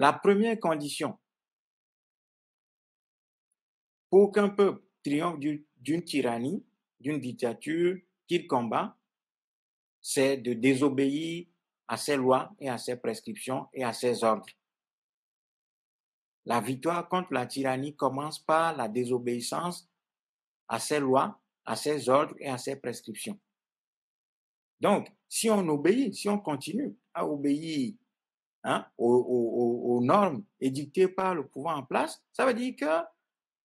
la première condition pour qu'un peuple triomphe d'une tyrannie, d'une dictature qu'il combat, c'est de désobéir à ses lois et à ses prescriptions et à ses ordres. La victoire contre la tyrannie commence par la désobéissance à ses lois, à ses ordres et à ses prescriptions. Donc, si on obéit, si on continue à obéir aux normes édictées par le pouvoir en place, ça veut dire que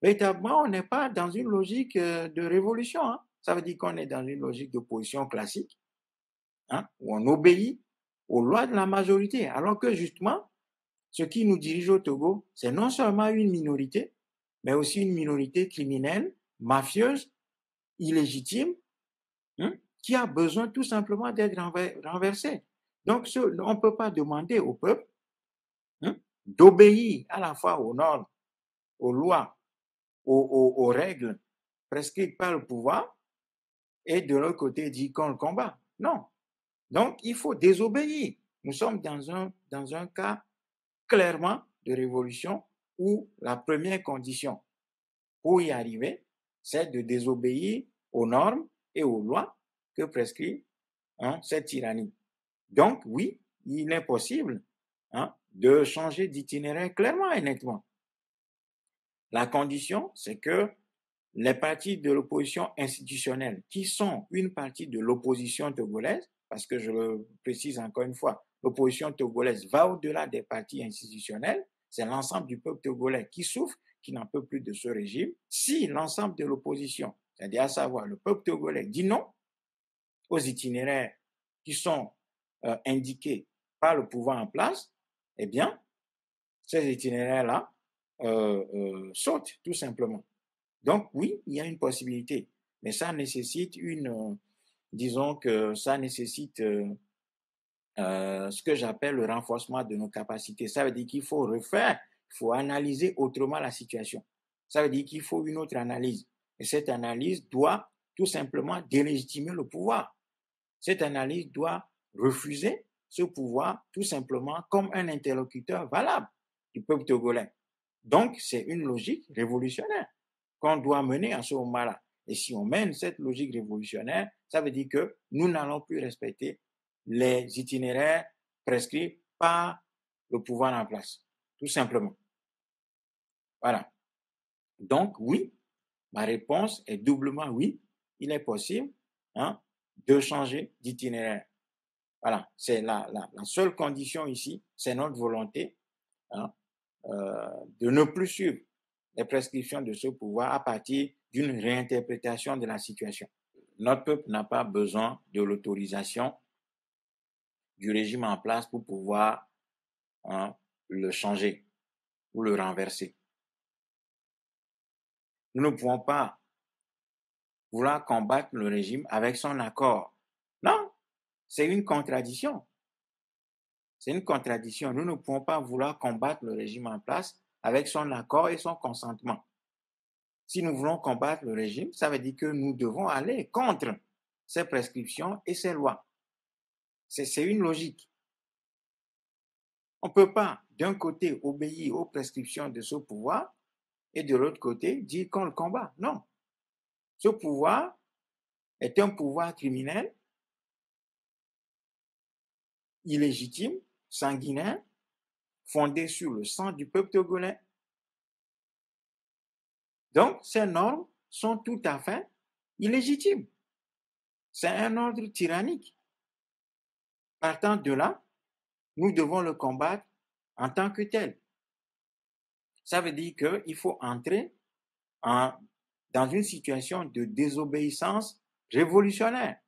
véritablement, on n'est pas dans une logique de révolution. Ça veut dire qu'on est dans une logique d'opposition classique, où on obéit aux lois de la majorité, alors que justement, ce qui nous dirige au Togo, c'est non seulement une minorité, mais aussi une minorité criminelle, mafieuse, illégitime, qui a besoin tout simplement d'être renversée. Donc, on ne peut pas demander au peuple d'obéir à la fois aux normes, aux lois, aux règles prescrites par le pouvoir, et de l'autre côté dire qu'on le combat. Non. Donc, il faut désobéir. Nous sommes dans un cas clairement de révolution où la première condition pour y arriver, c'est de désobéir aux normes et aux lois que prescrit cette tyrannie. Donc, oui, il est possible de changer d'itinéraire clairement et nettement. La condition, c'est que les partis de l'opposition institutionnelle, qui sont une partie de l'opposition togolaise, parce que je le précise encore une fois, l'opposition togolaise va au-delà des partis institutionnels, c'est l'ensemble du peuple togolais qui souffre, qui n'en peut plus de ce régime. Si l'ensemble de l'opposition, c'est-à-dire à savoir le peuple togolais, dit non aux itinéraires qui sont indiqués par le pouvoir en place, eh bien, ces itinéraires-là sautent tout simplement. Donc oui, il y a une possibilité, mais ça nécessite disons que ça nécessite ce que j'appelle le renforcement de nos capacités. Ça veut dire qu'il faut refaire, il faut analyser autrement la situation. Ça veut dire qu'il faut une autre analyse. Et cette analyse doit tout simplement délégitimer le pouvoir. Cette analyse doit refuser ce pouvoir tout simplement comme un interlocuteur valable du peuple togolais. Donc, c'est une logique révolutionnaire qu'on doit mener à ce moment-là. Et si on mène cette logique révolutionnaire, ça veut dire que nous n'allons plus respecter les itinéraires prescrits par le pouvoir en place, tout simplement. Voilà. Donc, oui, ma réponse est doublement oui, il est possible de changer d'itinéraire. Voilà, c'est la seule condition ici, c'est notre volonté de ne plus suivre les prescriptions de ce pouvoir à partir d'une réinterprétation de la situation. Notre peuple n'a pas besoin de l'autorisation du régime en place pour pouvoir le changer ou le renverser. Nous ne pouvons pas vouloir combattre le régime avec son accord. Non, c'est une contradiction. C'est une contradiction. Nous ne pouvons pas vouloir combattre le régime en place avec son accord et son consentement. Si nous voulons combattre le régime, ça veut dire que nous devons aller contre ses prescriptions et ses lois. C'est une logique. On ne peut pas, d'un côté, obéir aux prescriptions de ce pouvoir et de l'autre côté, dire qu'on le combat. Non. Ce pouvoir est un pouvoir criminel, illégitime, sanguinaire, fondé sur le sang du peuple togolais. Donc, ces normes sont tout à fait illégitimes. C'est un ordre tyrannique. Partant de là, nous devons le combattre en tant que tel. Ça veut dire qu'il faut entrer dans une situation de désobéissance révolutionnaire.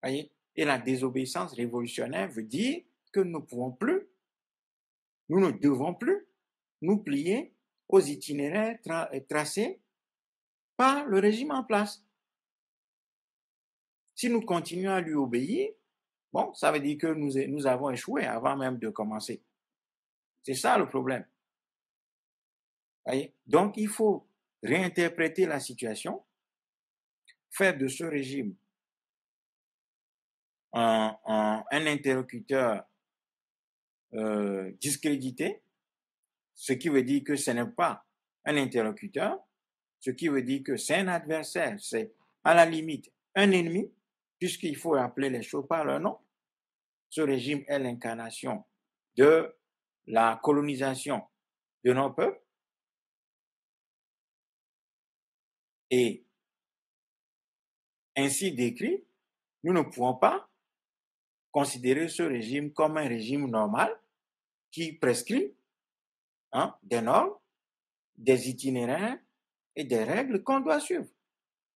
Voyez? Et la désobéissance révolutionnaire veut dire que nous ne pouvons plus, nous ne devons plus nous plier aux itinéraires tracés par le régime en place. Si nous continuons à lui obéir, bon, ça veut dire que nous avons échoué avant même de commencer. C'est ça le problème. Voyez? Donc, il faut réinterpréter la situation, faire de ce régime un interlocuteur discrédité, ce qui veut dire que ce n'est pas un interlocuteur, ce qui veut dire que c'est un adversaire, c'est à la limite un ennemi, puisqu'il faut appeler les choses par leur nom. Ce régime est l'incarnation de la colonisation de nos peuples et ainsi décrit, nous ne pouvons pas considérer ce régime comme un régime normal qui prescrit des normes, des itinéraires et des règles qu'on doit suivre.